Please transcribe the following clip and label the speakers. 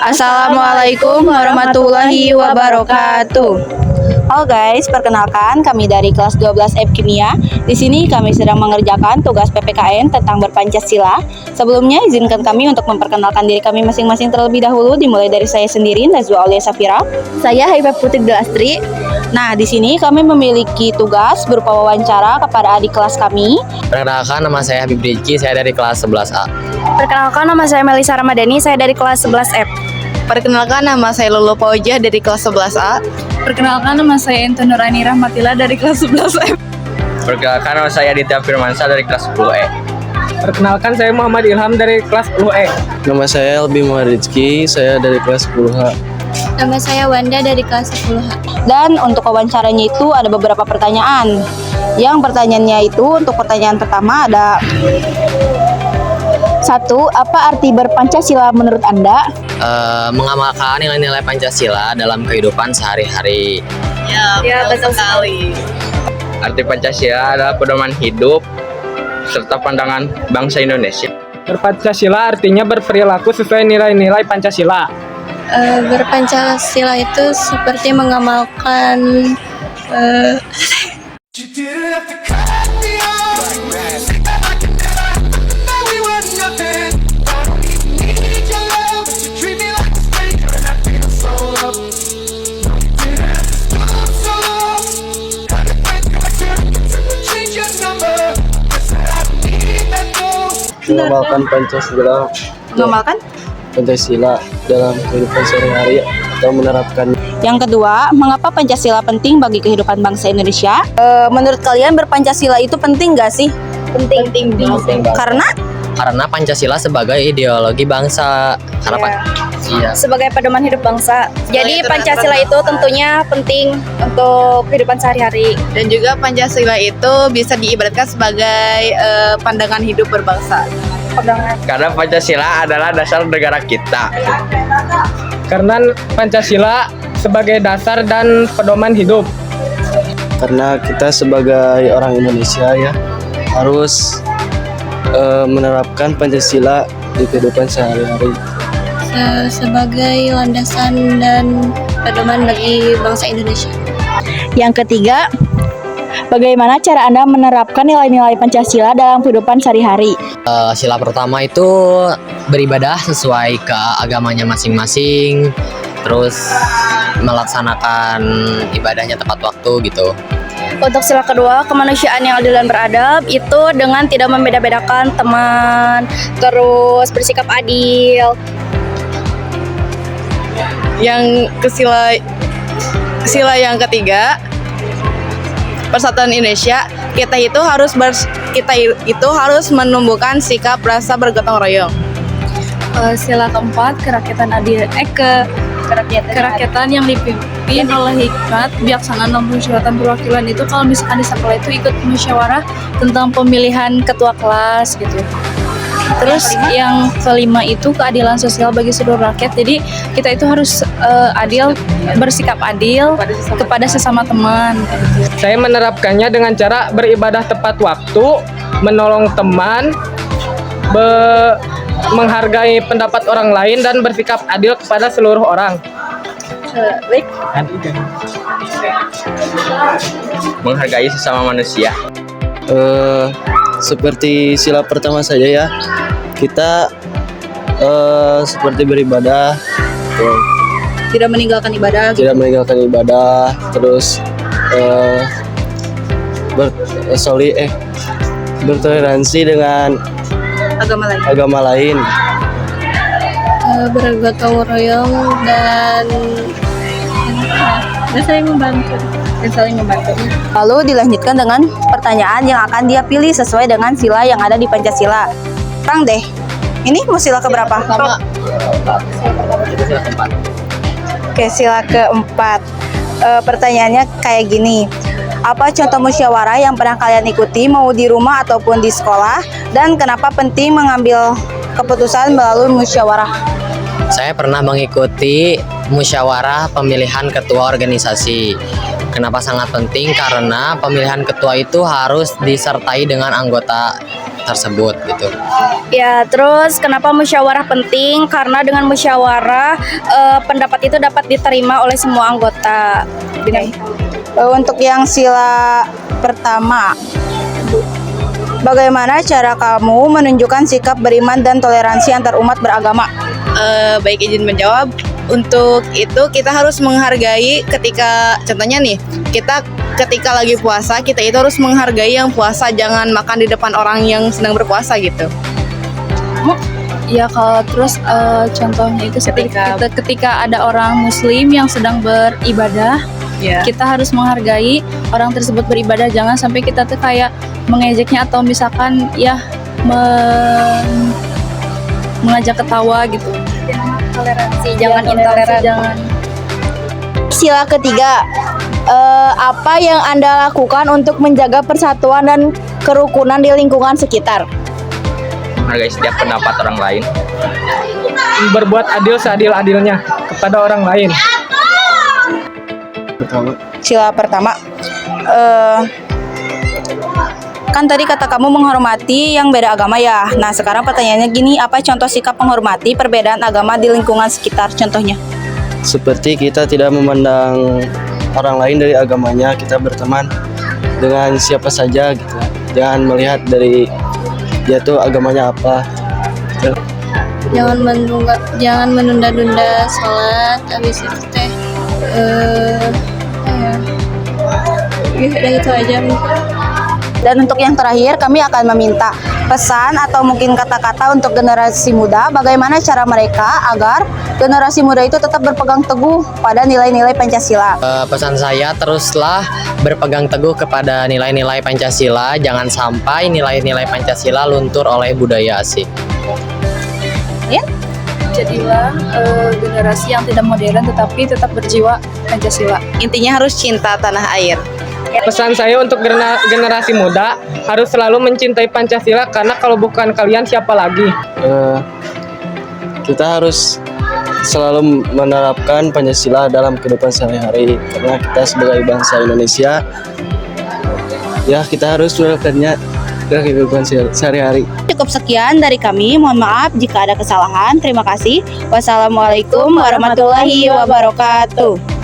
Speaker 1: Assalamualaikum warahmatullahi wabarakatuh. Halo guys, perkenalkan kami dari kelas 12 F Kimia. Di sini kami sedang mengerjakan tugas PPKN tentang berpancasila. Sebelumnya izinkan kami untuk memperkenalkan diri kami masing-masing terlebih dahulu, dimulai dari saya sendiri, Nazwa Aulia Safira. Saya Haifah Putri Delastri. Nah, di sini kami memiliki tugas berupa wawancara kepada adik kelas kami.
Speaker 2: Perkenalkan, nama saya Habib Rizky, saya dari kelas 11A.
Speaker 3: Perkenalkan, nama saya Melisa Ramadhani, saya dari kelas 11F.
Speaker 4: Perkenalkan, nama saya Lulu Pauja dari kelas 11A.
Speaker 5: Perkenalkan, nama saya Ento Nurani Rahmatila dari kelas 11F.
Speaker 2: Perkenalkan, nama saya Aditya Firmansyah dari kelas 10E.
Speaker 6: Perkenalkan, saya Muhammad Ilham dari kelas 10E.
Speaker 7: Nama saya Elbi Muhammad Rizky, saya dari kelas 10H.
Speaker 3: Nama saya Wanda dari kelas 10H.
Speaker 1: Dan untuk wawancaranya itu ada beberapa pertanyaan. Yang pertanyaannya itu, untuk pertanyaan pertama ada: 1. Apa arti berpancasila menurut Anda?
Speaker 2: Mengamalkan nilai-nilai Pancasila dalam kehidupan sehari-hari.
Speaker 4: Ya, betul sekali.
Speaker 2: Arti Pancasila adalah pedoman hidup serta pandangan bangsa Indonesia.
Speaker 6: Berpancasila artinya berperilaku sesuai nilai-nilai Pancasila.
Speaker 3: Berpancasila itu seperti mengamalkan
Speaker 7: Mengamalkan Pancasila dalam kehidupan sehari-hari atau menerapkan.
Speaker 1: Yang kedua, mengapa Pancasila penting bagi kehidupan bangsa Indonesia? Menurut kalian berpancasila itu penting gak sih?
Speaker 3: penting.
Speaker 1: Karena
Speaker 2: Pancasila sebagai ideologi bangsa. Iya.
Speaker 3: Sebagai pedoman hidup bangsa. Jadi Pancasila itu tentunya penting untuk kehidupan sehari-hari.
Speaker 4: Dan juga Pancasila itu bisa diibaratkan sebagai pandangan hidup berbangsa.
Speaker 2: Karena Pancasila adalah dasar negara kita.
Speaker 6: Karena Pancasila sebagai dasar dan pedoman hidup.
Speaker 7: Karena kita sebagai orang Indonesia ya harus menerapkan Pancasila di kehidupan sehari-hari.
Speaker 3: Sebagai landasan dan pedoman bagi bangsa Indonesia.
Speaker 1: Yang ketiga, bagaimana cara Anda menerapkan nilai-nilai Pancasila dalam kehidupan sehari-hari?
Speaker 2: Sila pertama itu beribadah sesuai ke agamanya masing-masing, terus melaksanakan ibadahnya tepat waktu gitu.
Speaker 3: Untuk sila kedua, kemanusiaan yang adil dan beradab itu dengan tidak membeda-bedakan teman, terus bersikap adil.
Speaker 4: Yang sila yang ketiga, Persatuan Indonesia, kita itu harus menumbuhkan sikap rasa bergotong royong.
Speaker 5: Sila keempat, kerakyatan yang dipimpin oleh hikmat, bijaksana dan persyaratan perwakilan itu kalau misalkan di sekolah itu ikut musyawarah tentang pemilihan ketua kelas gitu. Terus yang kelima itu keadilan sosial bagi seluruh rakyat. Jadi kita itu harus adil, bersikap adil kepada sesama teman.
Speaker 6: Saya menerapkannya dengan cara beribadah tepat waktu, menolong teman, menghargai pendapat orang lain, dan bersikap adil kepada seluruh orang.
Speaker 2: Menghargai sesama manusia.
Speaker 7: Seperti sila pertama saja ya, kita seperti beribadah,
Speaker 1: Tidak meninggalkan ibadah.
Speaker 7: tidak meninggalkan ibadah, terus bertoleransi dengan
Speaker 1: Agama lain.
Speaker 3: Bergotong royong dan saling membantu.
Speaker 1: Lalu dilanjutkan dengan pertanyaan yang akan dia pilih sesuai dengan sila yang ada di Pancasila. Sekarang deh, ini mau sila keberapa?
Speaker 2: Sila keempat.
Speaker 1: Oke, sila keempat. Pertanyaannya kayak gini. Apa contoh musyawarah yang pernah kalian ikuti, mau di rumah ataupun di sekolah? Dan kenapa penting mengambil keputusan melalui musyawarah?
Speaker 2: Saya pernah mengikuti musyawarah pemilihan ketua organisasi. Kenapa sangat penting? Karena pemilihan ketua itu harus disertai dengan anggota
Speaker 8: tersebut gitu.
Speaker 3: Ya, terus kenapa musyawarah penting? Karena dengan musyawarah pendapat itu dapat diterima oleh semua anggota.
Speaker 1: Untuk yang sila pertama, bagaimana cara kamu menunjukkan sikap beriman dan toleransi antar umat beragama?
Speaker 4: Baik, izin menjawab. Untuk itu kita harus menghargai ketika, contohnya nih, kita ketika lagi puasa, kita itu harus menghargai yang puasa, jangan makan di depan orang yang sedang berpuasa gitu.
Speaker 5: Ya kalau terus contohnya itu ketika ada orang muslim yang sedang beribadah,
Speaker 4: Ya.
Speaker 5: kita harus menghargai orang tersebut beribadah, jangan sampai kita tuh kayak mengejeknya atau misalkan ya mengajak ketawa gitu.
Speaker 3: Toleransi, jangan intoleran.
Speaker 5: Jangan.
Speaker 1: Sila ketiga, apa yang Anda lakukan untuk menjaga persatuan dan kerukunan di lingkungan sekitar?
Speaker 2: Menghargai setiap pendapat orang lain.
Speaker 6: Berbuat adil seadil-adilnya kepada orang lain.
Speaker 7: Pertama,
Speaker 1: Sila pertama, kan tadi kata kamu menghormati yang beda agama ya. Nah sekarang pertanyaannya gini, apa contoh sikap menghormati perbedaan agama di lingkungan sekitar? Contohnya?
Speaker 7: seperti kita tidak memandang orang lain dari agamanya, kita berteman dengan siapa saja gitu. Jangan melihat dari dia tuh agamanya apa.
Speaker 5: Jangan menunda-nunda sholat, habis itu teh udah itu aja.
Speaker 1: Dan untuk yang terakhir, kami akan meminta pesan atau mungkin kata-kata untuk generasi muda, bagaimana cara mereka agar generasi muda itu tetap berpegang teguh pada nilai-nilai Pancasila.
Speaker 8: Pesan saya, teruslah berpegang teguh kepada nilai-nilai Pancasila, jangan sampai nilai-nilai Pancasila luntur oleh budaya asing.
Speaker 5: Jadilah generasi yang tidak modern tetapi tetap berjiwa Pancasila.
Speaker 4: Intinya harus cinta tanah air.
Speaker 6: Pesan saya untuk generasi muda harus selalu mencintai Pancasila, karena kalau bukan kalian siapa lagi?
Speaker 7: Kita harus selalu menerapkan Pancasila dalam kehidupan sehari-hari, karena kita sebagai bangsa Indonesia, ya kita harus menerapkannya dalam kehidupan sehari-hari.
Speaker 1: Cukup sekian dari kami, mohon maaf jika ada kesalahan. Terima kasih. Wassalamualaikum warahmatullahi wabarakatuh.